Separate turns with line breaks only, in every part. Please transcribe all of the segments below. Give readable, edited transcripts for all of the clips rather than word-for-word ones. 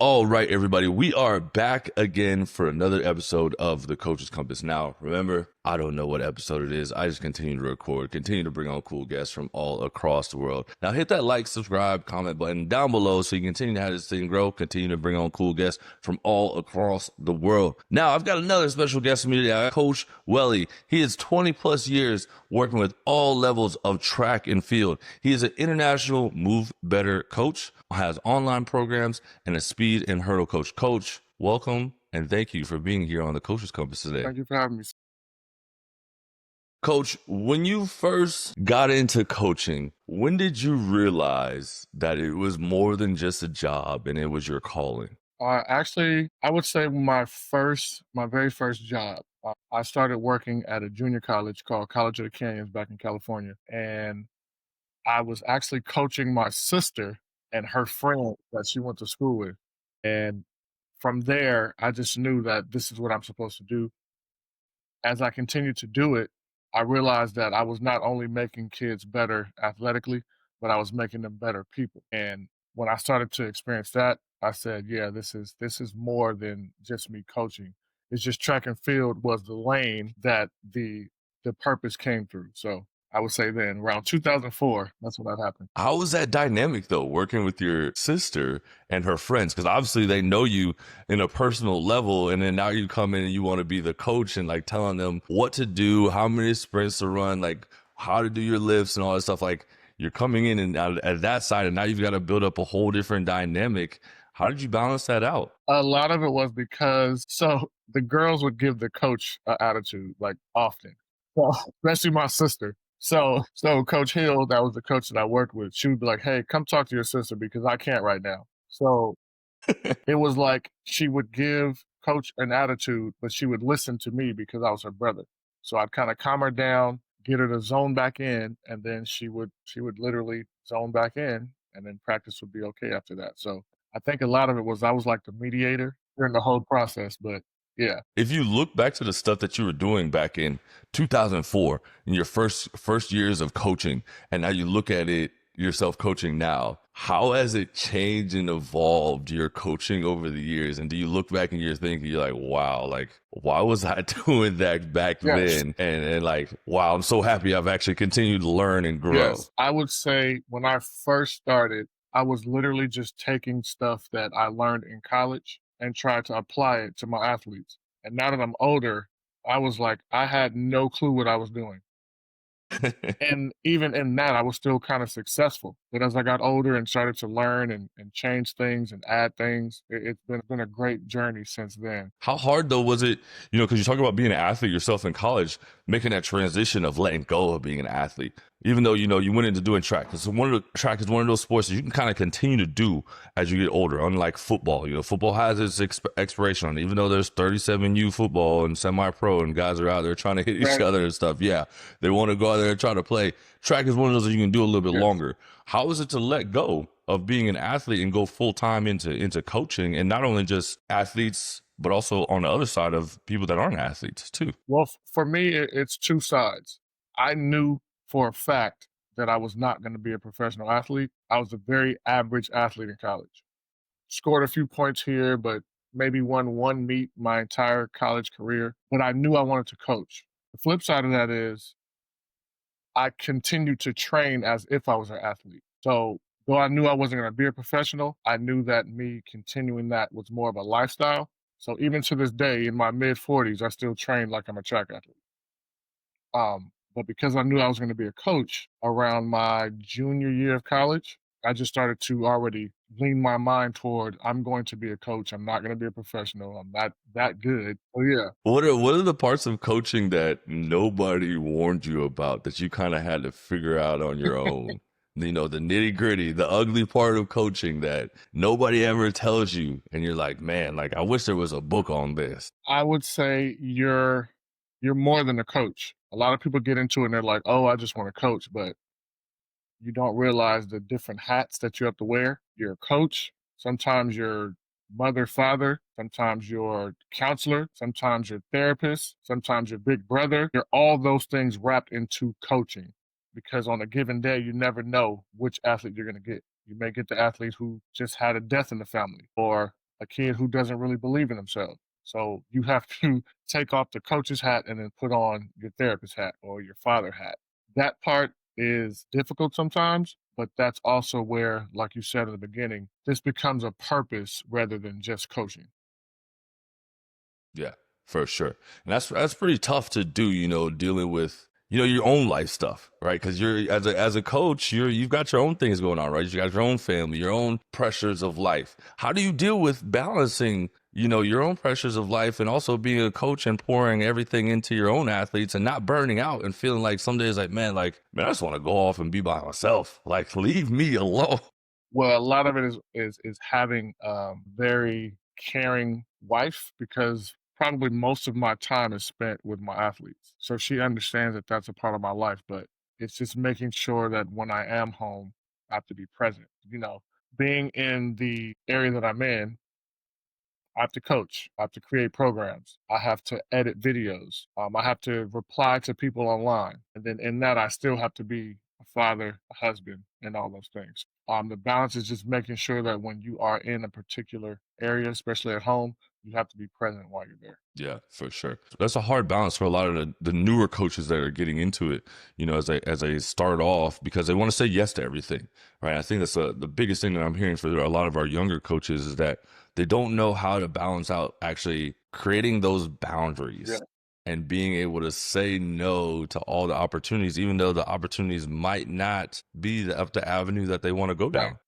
All right, everybody, we are back again for another episode of the Coach's Compass. Now, remember, I don't know what episode it is. I just continue to record, continue to bring on cool guests from all across the world. Now, hit that like, subscribe, comment button down below so you continue to have this thing grow, continue to bring on cool guests from all across the world. Now, I've got another special guest with me today, Coach Welly. He is 20 plus years working with all levels of track and field. He is an international Move Better coach, has online programs, and a speed and hurdle coach. Coach, welcome and thank you for being here on the Coach's Compass today.
Thank you for having me.
Coach, when you first got into coaching, when did you realize that it was more than just a job and it was your calling?
Actually, I would say my very first job. I started working at a junior college called College of the Canyons back in California, and I was actually coaching my sister and her friend that she went to school with. And from there, I just knew that this is what I'm supposed to do. As I continued to do it, I realized that I was not only making kids better athletically, but I was making them better people. And when I started to experience that, I said, yeah, this is more than just me coaching. It's just track and field was the lane that the purpose came through. So I would say then around 2004, that's when that happened.
How was that dynamic though, working with your sister and her friends? Because obviously they know you in a personal level, and then now you come in and you want to be the coach and like telling them what to do, how many sprints to run, like how to do your lifts and all that stuff. Like you're coming in and out at that side, and now you've got to build up a whole different dynamic. How did you balance that out?
A lot of it was because the girls would give the coach an attitude like often, so, especially my sister. So Coach Hill, that was the coach that I worked with, she would be like, "Hey, come talk to your sister because I can't right now." So it was like she would give Coach an attitude, but she would listen to me because I was her brother. So I'd kind of calm her down, get her to zone back in, and then she would literally zone back in, and then practice would be okay after that. So I think a lot of it was I was like the mediator during the whole process. But yeah,
If you look back to the stuff that you were doing back in 2004 in your first years of coaching, and now you look at it yourself coaching now, how has it changed and evolved your coaching over the years? And do you look back and you're thinking, you're like, wow, like why was I doing that back
yes,
then? And like, wow, I'm so happy I've actually continued to learn and grow.
yes. I would say when I first started, I was literally just taking stuff that I learned in college and tried to apply it to my athletes. And now that I'm older, I was like, I had no clue what I was doing. And even in that, I was still kind of successful. But as I got older and started to learn and change things and add things, it's been a great journey since then.
How hard though was it, because you talk about being an athlete yourself in college, making that transition of letting go of being an athlete, even though, you went into doing track. Because track is one of those sports that you can kind of continue to do as you get older, unlike football. Football has its expiration on it, even though there's 37U football and semi-pro and guys are out there trying to hit each
Right.
other and stuff. Yeah, they want to go out there and try to play. Track is one of those that you can do a little bit
Yes.
longer. How is it to let go of being an athlete and go full time into coaching, and not only just athletes, but also on the other side of people that aren't athletes too?
Well, for me, it's two sides. I knew for a fact that I was not going to be a professional athlete. I was a very average athlete in college. Scored a few points here, but maybe won one meet my entire college career. But I knew I wanted to coach. The flip side of that is I continued to train as if I was an athlete. So though I knew I wasn't going to be a professional, I knew that me continuing that was more of a lifestyle. So even to this day, in my mid 40s, I still train like I'm a track athlete. But because I knew I was going to be a coach around my junior year of college, I just started to already lean my mind toward I'm going to be a coach. I'm not going to be a professional. I'm not that good. Oh yeah.
What are the parts of coaching that nobody warned you about that you kind of had to figure out on your own? The nitty gritty, the ugly part of coaching that nobody ever tells you, and you're like, man, like I wish there was a book on this.
I would say you're more than a coach. A lot of people get into it and they're like, "Oh, I just want to coach," but you don't realize the different hats that you have to wear. You're a coach, sometimes you're mother, father, sometimes you're counselor, sometimes you're therapist, sometimes you're big brother. You're all those things wrapped into coaching because on a given day, you never know which athlete you're going to get. You may get the athlete who just had a death in the family, or a kid who doesn't really believe in himself. So you have to take off the coach's hat and then put on your therapist hat or your father hat. That part is difficult sometimes, but that's also where, like you said at the beginning, this becomes a purpose rather than just coaching.
Yeah, for sure. And that's pretty tough to do, dealing with, your own life stuff, right? Because you're as a coach, you've got your own things going on, right? You got your own family, your own pressures of life. How do you deal with balancing, your own pressures of life and also being a coach and pouring everything into your own athletes and not burning out and feeling like some days man, I just want to go off and be by myself. Like, leave me alone.
Well, a lot of it is having very caring wife because probably most of my time is spent with my athletes. So she understands that that's a part of my life, but it's just making sure that when I am home, I have to be present. Being in the area that I'm in, I have to coach. I have to create programs. I have to edit videos. I have to reply to people online. And then in that, I still have to be a father, a husband, and all those things. The balance is just making sure that when you are in a particular area, especially at home, you have to be present while you're there.
Yeah, for sure. That's a hard balance for a lot of the newer coaches that are getting into it, as they start off because they want to say yes to everything, right? I think that's the biggest thing that I'm hearing for a lot of our younger coaches is that they don't know how to balance out actually creating those boundaries
Yeah.
and being able to say no to all the opportunities, even though the opportunities might not be the avenue that they want to go
Right.
down.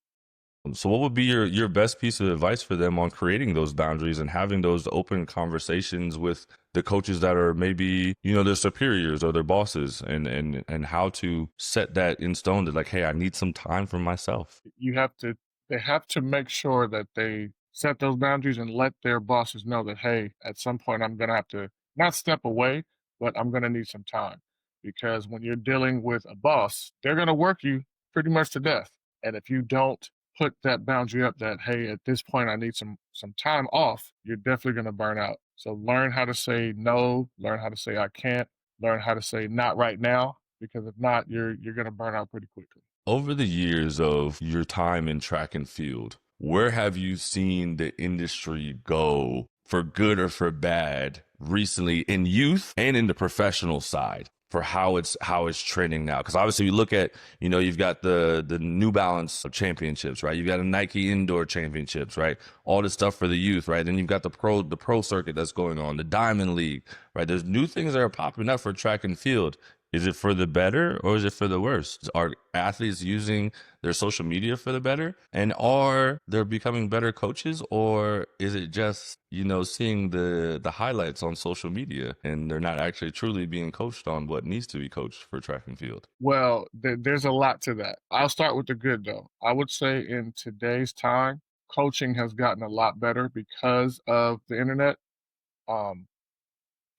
So what would be your best piece of advice for them on creating those boundaries and having those open conversations with the coaches that are maybe, their superiors or their bosses and how to set that in stone that like, hey, I need some time for myself.
They have to make sure that they set those boundaries and let their bosses know that, hey, at some point I'm going to have to not step away, but I'm going to need some time. Because when you're dealing with a boss, they're going to work you pretty much to death. And if you don't put that boundary up that, hey, at this point I need some time off, you're definitely going to burn out. So learn how to say no, learn how to say I can't, learn how to say not right now, because if not, you're going to burn out pretty quickly.
Over the years of your time in track and field, where have you seen the industry go for good or for bad recently in youth and in the professional side for how it's trending now? Because obviously you look at, you've got the New Balance championships, right? You've got a Nike indoor championships, right? All this stuff for the youth, right? Then you've got the pro circuit that's going on, the Diamond League, right? There's new things that are popping up for track and field. Is it for the better or is it for the worse? Are athletes using their social media for the better? And are they becoming better coaches? Or is it just, seeing the highlights on social media and they're not actually truly being coached on what needs to be coached for track and field?
Well, there's a lot to that. I'll start with the good though. I would say in today's time, coaching has gotten a lot better because of the internet. Um,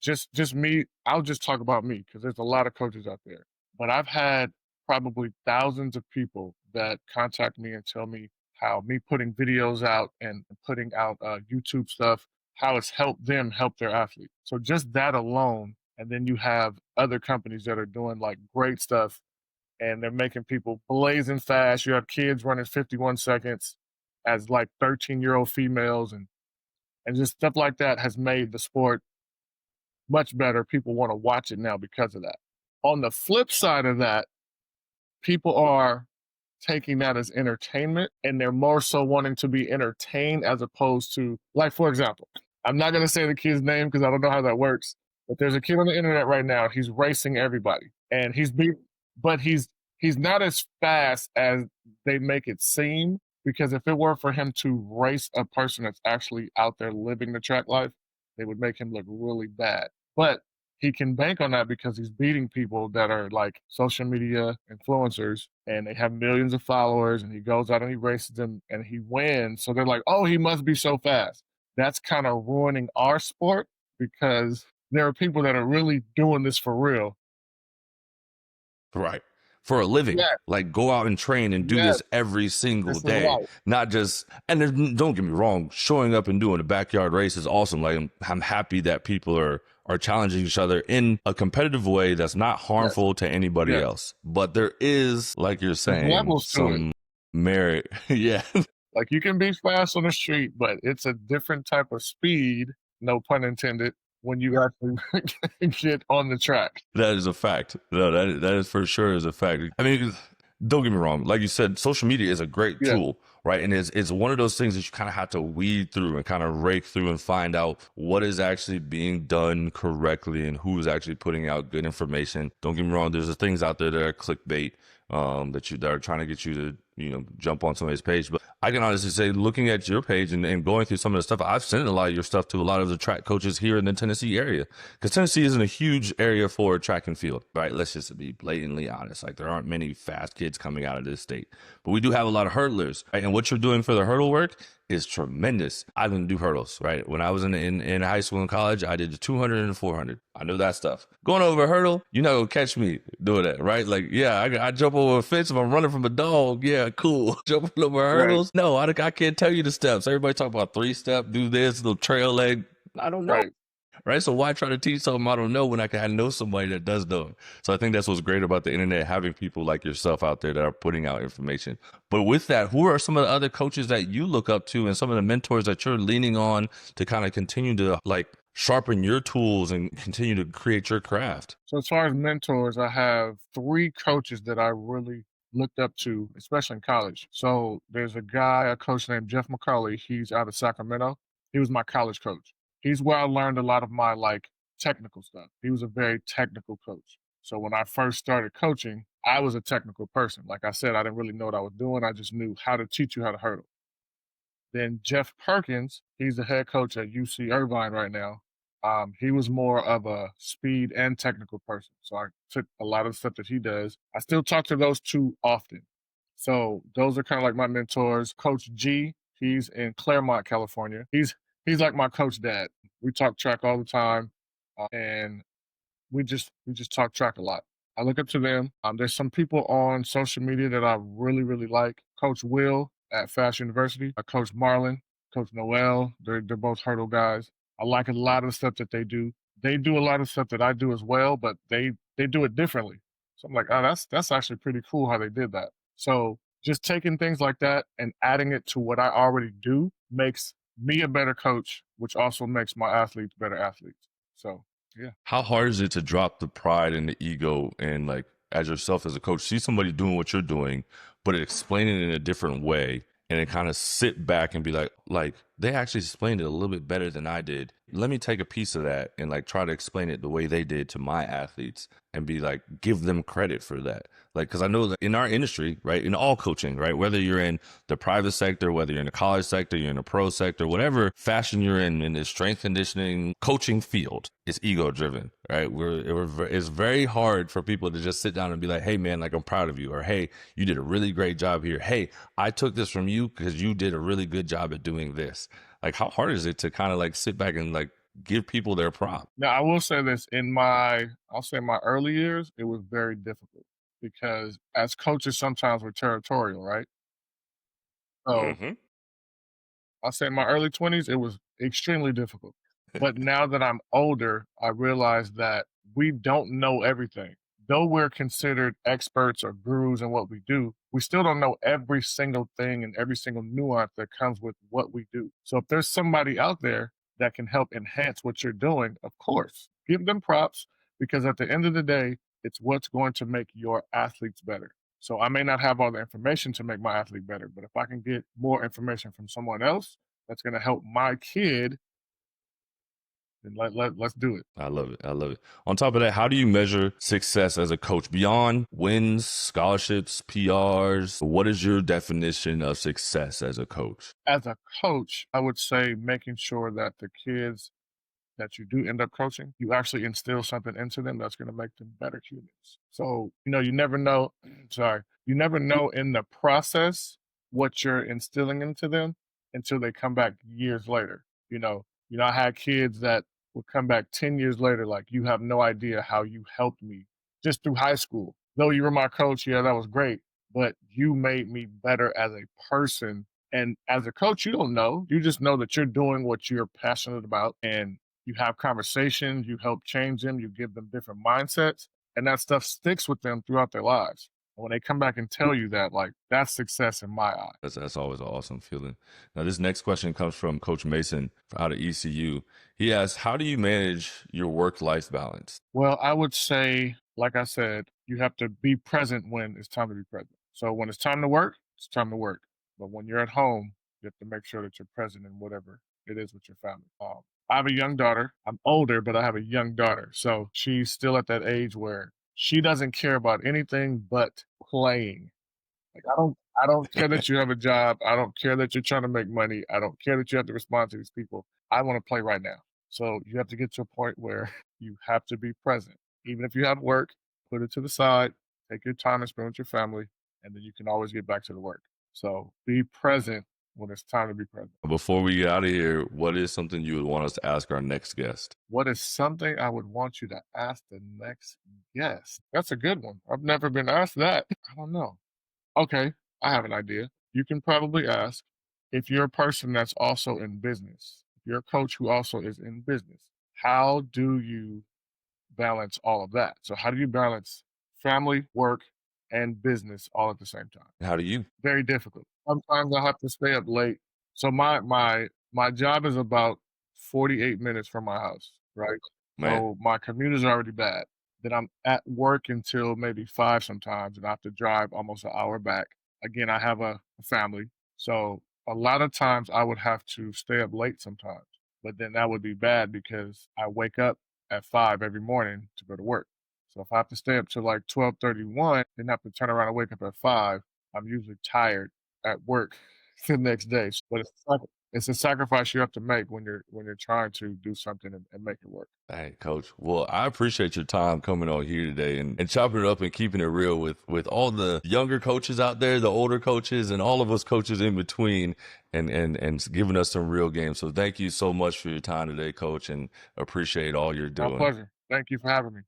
just me, I'll just talk about me because there's a lot of coaches out there. But I've had probably thousands of people that contact me and tell me how me putting videos out and putting out YouTube stuff, how it's helped them help their athlete. So just that alone, and then you have other companies that are doing like great stuff and they're making people blazing fast. You have kids running 51 seconds as like 13-year-old females and just stuff like that has made the sport much better. People want to watch it now because of that. On the flip side of that, people are taking that as entertainment and they're more so wanting to be entertained as opposed to, like, for example, I'm not going to say the kid's name because I don't know how that works, but there's a kid on the internet right now. He's racing everybody and but he's not as fast as they make it seem because if it were for him to race a person that's actually out there living the track life, they would make him look really bad. But he can bank on that because he's beating people that are like social media influencers and they have millions of followers and he goes out and he races them and he wins. So they're like, oh, he must be so fast. That's kind of ruining our sport because there are people that are really doing this for real.
Right. For a living,
Yeah,
like go out and train and do
yeah,
this every single
this is
day,
life.
not just, and don't get me wrong, showing up and doing a backyard race is awesome. Like I'm happy that people are challenging each other in a competitive way that's not
Yes,
harmful to anybody
yes.
else. But there is, like you're
There's
saying,
levels to it.
some merit. Yeah.
Like you can be fast on the street, but it's a different type of speed, no pun intended, when you actually get on the track.
That is a fact. No, that is for sure is a fact. I mean, don't get me wrong. Like you said, social media is a great
Yeah,
tool, right? And it's one of those things that you kind of have to weed through and kind of rake through and find out what is actually being done correctly and who is actually putting out good information. Don't get me wrong. There's things out there that are clickbait, that are trying to get you to jump on somebody's page. But I can honestly say, looking at your page and going through some of the stuff, I've sent a lot of your stuff to a lot of the track coaches here in the Tennessee area, because Tennessee isn't a huge area for track and field, right? Let's just be blatantly honest. Like there aren't many fast kids coming out of this state, but we do have a lot of hurdlers, right? And what you're doing for the hurdle work is tremendous. I didn't do hurdles, right? When I was in high school and college, I did the 200 and 400. I knew that stuff. Going over a hurdle, you're not gonna catch me doing that, right? Like, yeah, I jump over a fence if I'm running from a dog. Yeah, cool. Jumping over
right,
hurdles. No, I can't tell you the steps. Everybody talk about 3-step, do this, little trail leg. I don't know.
right.
Right. So why try to teach something I don't know when I know somebody that does know it? So I think that's what's great about the internet, having people like yourself out there that are putting out information. But with that, who are some of the other coaches that you look up to and some of the mentors that you're leaning on to kind of continue to like sharpen your tools and continue to create your craft?
So as far as mentors, I have three coaches that I really looked up to, especially in college. So there's a coach named Jeff McCauley. He's out of Sacramento. He was my college coach. He's where I learned a lot of my like technical stuff. He was a very technical coach. So when I first started coaching, I was a technical person. Like I said, I didn't really know what I was doing. I just knew how to teach you how to hurdle. Then Jeff Perkins, he's the head coach at UC Irvine right now. He was more of a speed and technical person. So I took a lot of the stuff that he does. I still talk to those two often. So those are kind of like my mentors. Coach G, he's in Claremont, California. He's like my coach dad. We talk track all the time, and we just talk track a lot. I look up to them. There's some people on social media that I really really like. Coach Will at Fast University, Coach Marlon, Coach Noel. They're both hurdle guys. I like a lot of the stuff that they do. They do a lot of stuff that I do as well, but they do it differently. So I'm like, oh, that's actually pretty cool how they did that. So just taking things like that and adding it to what I already do makes me a better coach, which also makes my athletes better athletes. So yeah.
How hard is it to drop the pride and the ego and like as yourself as a coach, see somebody doing what you're doing, but explain it in a different way and then kind of sit back and be like they actually explained it a little bit better than I did. Let me take a piece of that and like try to explain it the way they did to my athletes and be like, give them credit for that. Like, cause I know that in our industry, right, in all coaching, right, whether you're in the private sector, whether you're in the college sector, you're in the pro sector, whatever fashion you're in the strength conditioning coaching field, it's ego driven, right? It's very hard for people to just sit down and be like, hey man, like I'm proud of you. Or, hey, you did a really great job here. Hey, I took this from you because you did a really good job at doing this. Like, how hard is it to kind of like sit back and like give people their prop?
Now, I will say this I'll say my early years, it was very difficult because as coaches, sometimes we're territorial, right? So
Mm-hmm.
I'll say in my early 20s, it was extremely difficult. But now that I'm older, I realize that we don't know everything. Though we're considered experts or gurus in what we do, we still don't know every single thing and every single nuance that comes with what we do. So if there's somebody out there that can help enhance what you're doing, of course, give them props because at the end of the day, it's what's going to make your athletes better. So I may not have all the information to make my athlete better, but if I can get more information from someone else that's going to help my kid, then let's do it.
I love it. I love it. On top of that, how do you measure success as a coach beyond wins, scholarships, PRs? What is your definition of success as a coach?
As a coach, I would say making sure that the kids that you do end up coaching, you actually instill something into them that's going to make them better humans. So, you never know, sorry, you never know in the process what you're instilling into them until they come back years later. I had kids that would come back 10 years later, like, you have no idea how you helped me just through high school. Though you were my coach, yeah, that was great, but you made me better as a person. And as a coach, you don't know. You just know that you're doing what you're passionate about and you have conversations, you help change them, you give them different mindsets, and that stuff sticks with them throughout their lives. And when they come back and tell you that, like, that's success in my eye.
That's always an awesome feeling. Now, this next question comes from Coach Mason out of ECU. He asks, "How do you manage your work-life balance?"
Well, I would say, like I said, you have to be present when it's time to be present. So when it's time to work, it's time to work. But when you're at home, you have to make sure that you're present in whatever it is with your family. I have a young daughter. I'm older, but I have a young daughter. So she's still at that age where she doesn't care about anything but playing. Like I don't care that you have a job. I don't care that you're trying to make money. I don't care that you have to respond to these people. I want to play right now. So you have to get to a point where you have to be present. Even if you have work, put it to the side, take your time and spend with your family, and then you can always get back to the work. So be present when it's time to be present.
Before we get out of here, what is something you would want us to ask our next guest?
What is something I would want you to ask the next guest? That's a good one. I've never been asked that. I don't know. Okay, I have an idea. You can probably ask if you're a person that's also in business, if you're a coach who also is in business, how do you balance all of that? So, how do you balance family, work, and business all at the same time?
How do you?
Very difficult. Sometimes I have to stay up late. So my job is about 48 minutes from my house, right?
Man,
So my commute is already bad. Then I'm at work until maybe 5 sometimes, and I have to drive almost an hour back. Again, I have a family. So a lot of times I would have to stay up late sometimes. But then that would be bad because I wake up at 5 every morning to go to work. So if I have to stay up till like 12:31, then have to turn around and wake up at 5, I'm usually tired at work the next day. But it's a sacrifice you have to make when you're trying to do something and make it work.
hey, Coach. Well, I appreciate your time coming on here today and chopping it up and keeping it real with all the younger coaches out there, the older coaches, and all of us coaches in between, and giving us some real games. So thank you so much for your time today, Coach, and appreciate all you're
My
doing.
pleasure. Thank you for having me.